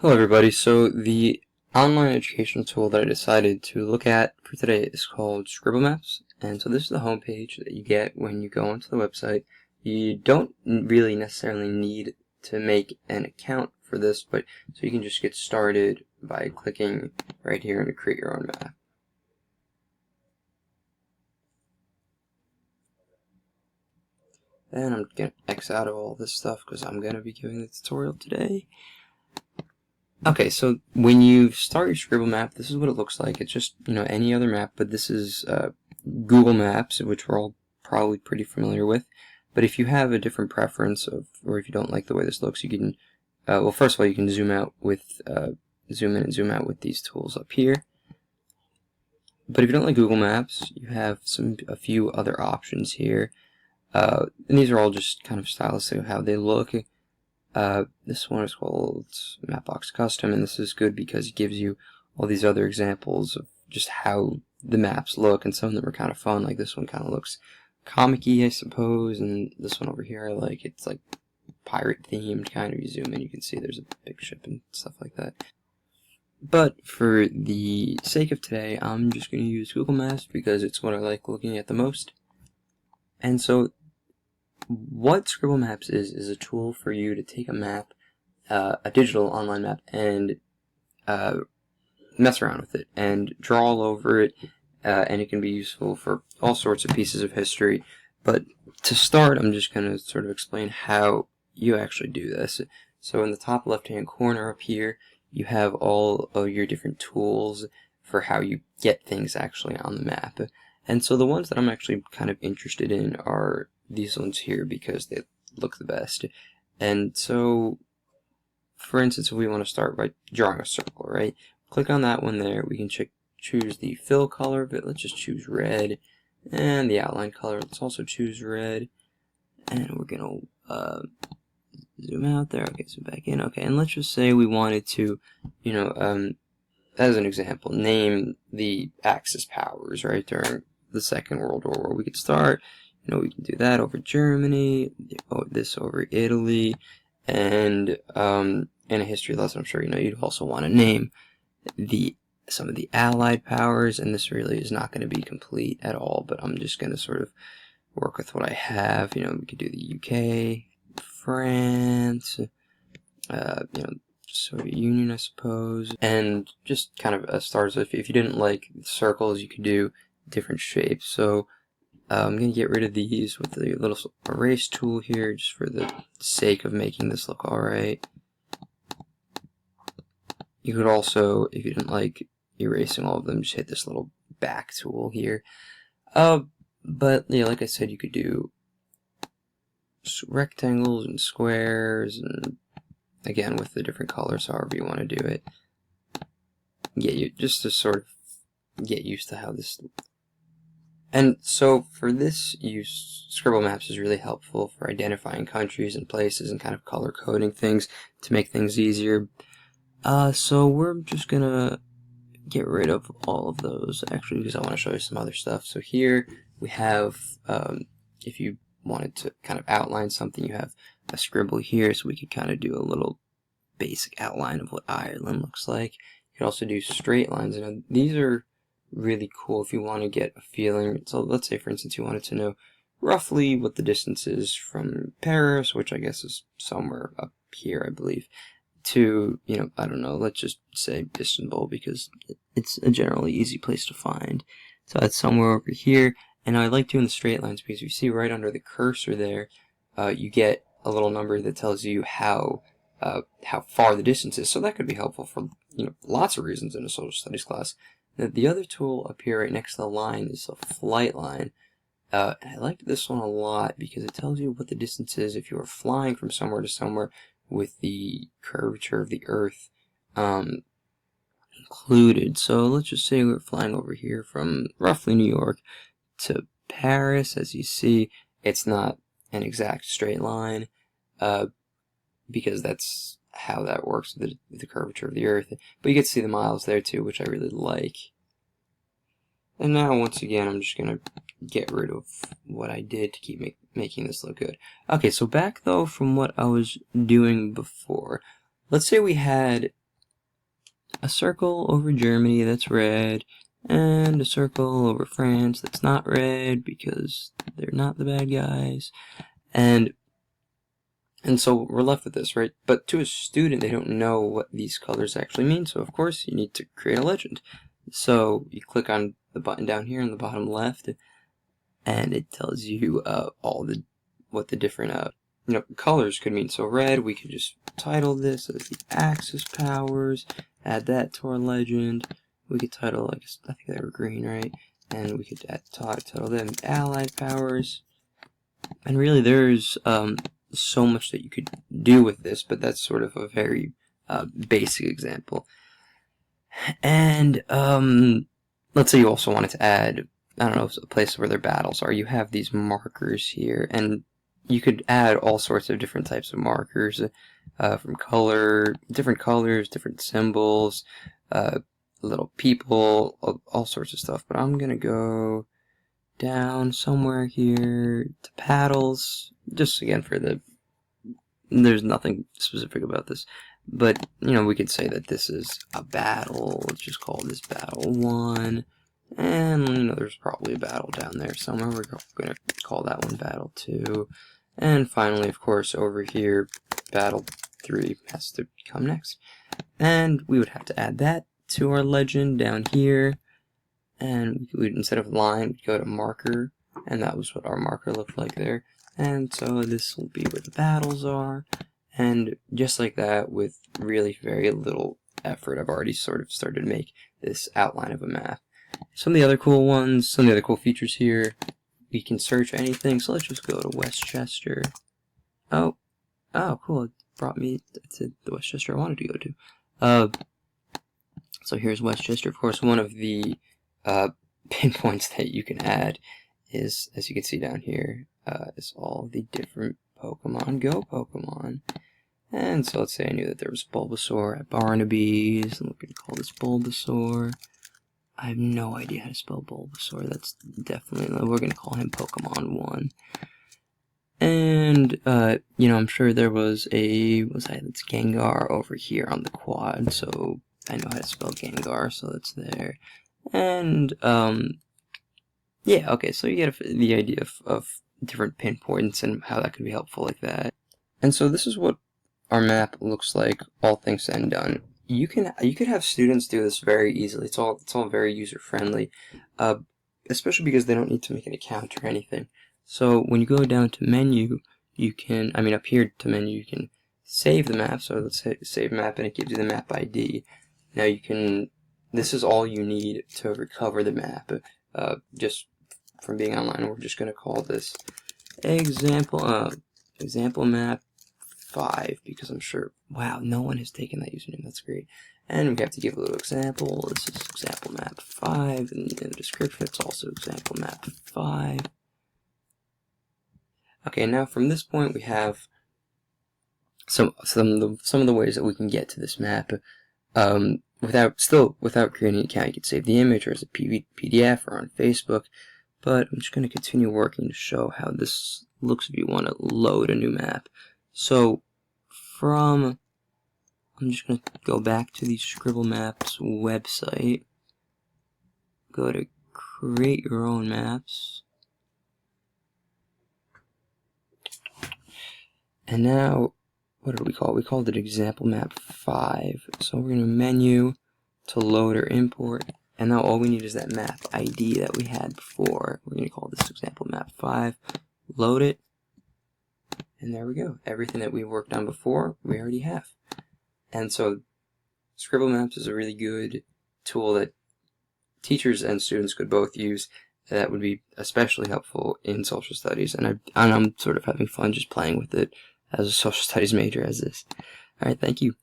Hello everybody, so the online educational tool that I decided to look at for today is called Scribble Maps, and so this is the homepage that you get when you go onto the website. You don't really necessarily need to make an account for this, but so you can just get started by clicking right here and create your own map. And I'm going to X out of all this stuff because I'm going to be giving the tutorial today. Okay, so when you start your Scribble map, this is what it looks like. It's just, any other map, but this is Google Maps, which we're all probably pretty familiar with. But if you have a different preference or if you don't like the way this looks, you can, well, first of all, you can zoom out with, zoom in and zoom out with these tools up here. But if you don't like Google Maps, you have a few other options here. And these are all just kind of stylistic of how they look. This one is called Mapbox Custom, and this is good because it gives you all these other examples of just how the maps look, and some of them are kind of fun. Like this one kind of looks comic-y, I suppose, and this one over here I like. It's like pirate themed, kind of. You zoom in, you can see there's a big ship and stuff like that. But for the sake of today, I'm just going to use Google Maps because it's what I like looking at the most. And so what Scribble Maps is a tool for you to take a map, a digital online map, and mess around with it and draw all over it, and it can be useful for all sorts of pieces of history. But to start, I'm just going to sort of explain how you actually do this. So in the top left-hand corner up here, you have all of your different tools for how you get things actually on the map. And so the ones that I'm actually kind of interested in are these ones here because they look the best. And so, for instance, if we want to start by drawing a circle, right? Click on that one there. We can choose the fill color of it. Let's just choose red. And the outline color, let's also choose red. And we're going to zoom out there. Okay, zoom back in. Okay, and let's just say we wanted to, as an example, name the Axis powers, right, during the Second World War, where we could start. We can do that over Germany, this over Italy, and in a history lesson, I'm sure you'd also want to name some of the Allied powers, and this really is not going to be complete at all, but I'm just going to sort of work with what I have. We could do the UK, France, Soviet Union, I suppose, and just kind of stars. If you didn't like circles, you could do different shapes. So I'm going to get rid of these with the little erase tool here, just for the sake of making this look alright. You could also, if you didn't like erasing all of them, just hit this little back tool here. But yeah, like I said, you could do rectangles and squares, and again with the different colors, however you want to do it. Yeah, just to sort of get used to how this. And so for this use, Scribble Maps is really helpful for identifying countries and places and kind of color coding things to make things easier. So we're just gonna get rid of all of those actually because I want to show you some other stuff. So here we have, if you wanted to kind of outline something, you have a scribble here, so we could kind of do a little basic outline of what Ireland looks like. You could also do straight lines, and these are really cool if you want to get a feeling. So let's say, for instance, you wanted to know roughly what the distance is from Paris, which I guess is somewhere up here, I believe, to, I don't know, let's just say Istanbul because it's a generally easy place to find. So that's somewhere over here, and I like doing the straight lines because you see right under the cursor there, you get a little number that tells you how far the distance is. So that could be helpful for lots of reasons in a social studies class. Now, the other tool up here right next to the line is a flight line. And I like this one a lot because it tells you what the distance is if you are flying from somewhere to somewhere with the curvature of the Earth included. So let's just say we're flying over here from roughly New York to Paris. As you see, it's not an exact straight line because that's how that works with the curvature of the Earth. But you get to see the miles there too, which I really like. And now, once again, I'm just going to get rid of what I did to keep making this look good. Okay, so back, though, from what I was doing before. Let's say we had a circle over Germany that's red, and a circle over France that's not red because they're not the bad guys. And so we're left with this, right? But to a student, they don't know what these colors actually mean, so of course you need to create a legend. So you click on the button down here in the bottom left, and it tells you what the different colors could mean. So red, we could just title this as the Axis powers, add that to our legend. We could title, I think they were green, right? And we could title them Allied powers. And really there's so much that you could do with this, but that's sort of a very basic example. And let's say you also wanted to add, I don't know, a place where their battles are. You have these markers here, and you could add all sorts of different types of markers from different colors, different symbols, little people, all sorts of stuff. But I'm gonna go down somewhere here to paddles, just again for there's nothing specific about this, but we could say that this is a battle. Let's just call this battle 1, and there's probably a battle down there somewhere. We're going to call that one battle 2, and finally, of course, over here, battle 3 has to come next, and we would have to add that to our legend down here. And we'd, instead of line, we'd go to marker, and that was what our marker looked like there. And so this will be where the battles are, and just like that, with really very little effort, I've already sort of started to make this outline of a map. Some of the other cool ones, some of the other cool features here, we can search anything, so let's just go to Westchester. Oh, cool, it brought me to the Westchester I wanted to go to. So here's Westchester. Of course, one of the pinpoints that you can add is, as you can see down here, is all the different Pokemon Go Pokemon. And so let's say I knew that there was Bulbasaur at Barnaby's, and we're going to call this Bulbasaur. I have no idea how to spell Bulbasaur. That's definitely, we're going to call him Pokemon 1. And, I'm sure there was it's Gengar over here on the quad, so I know how to spell Gengar, so that's there. And, yeah, okay, so you get the idea of different pinpoints and how that could be helpful like that. And so this is what our map looks like, all things said and done. You could have students do this very easily. It's all very user friendly, especially because they don't need to make an account or anything. So when you go down to menu, you can, up here to menu, you can save the map. So let's say save map, and it gives you the map ID. Now this is all you need to recover the map, just from being online. We're just going to call this example map 5, because I'm sure, wow, no one has taken that username. That's great. And we have to give a little example. This is example map 5, and in the description it's also example map 5. Okay, now from this point we have some of the ways that we can get to this map. Without creating an account. You could save the image or as a PDF or on Facebook, but I'm just going to continue working to show how this looks if you want to load a new map. So I'm just going to go back to the Scribble Maps website, go to create your own maps, and now what did we call it? We called it example map 5. So we're going to menu to load or import, and now all we need is that map ID that we had before. We're going to call this example map 5, load it, and there we go. Everything that we worked on before, we already have. And so Scribble Maps is a really good tool that teachers and students could both use. That would be especially helpful in social studies, and I'm sort of having fun just playing with it as a social studies major as this. Alright, thank you.